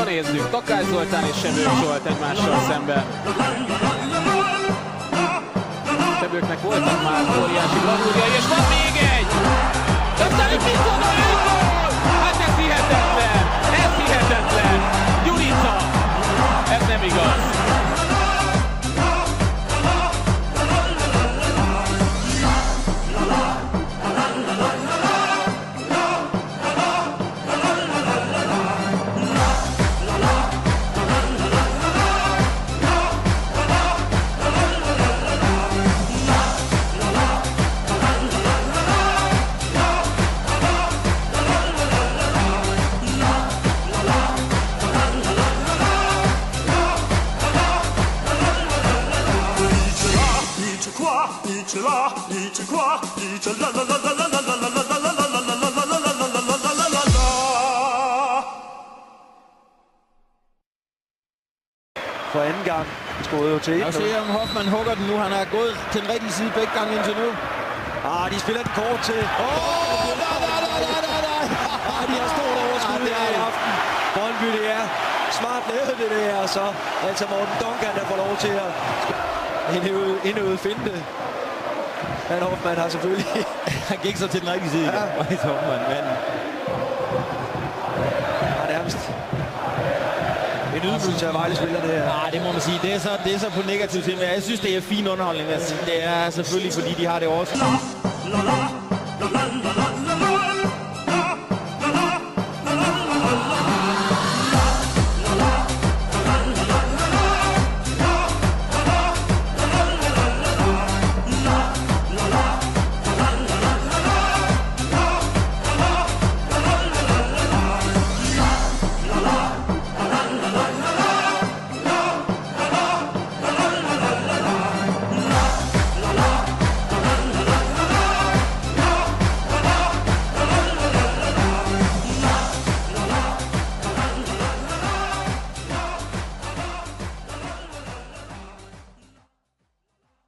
Na nézzük, Takács Zoltán és Sebők Zsolt egymással szemben. Sebőknek voltak már óriási bravúrjai, és van még egy! Aztán itt viszont a gól! Hát ez hihetetlen! Ez hihetetlen! Gyurica! Ez nem igaz! For anden gang skruede jo til. Jeg ser, om Hoffmann hugger den nu. Han har gået til den rigtige side begge gange indtil nu. De spiller den kort til. Nej. De har stort overskud her i aften. Brøndby, det er smart lavet det der, og så altså Morten Duncan, der får lov til at indøve finte. Men Hoffmann har selvfølgelig... Han gik så til den rigtige side. Ja. Hoffmann, men... nærmest... En ydmygelse af Vejle-spiller, det her. Nej, det må man sige. Det er så på negativt til, men jeg synes, det er fin underholdning. Det er selvfølgelig, fordi de har det også.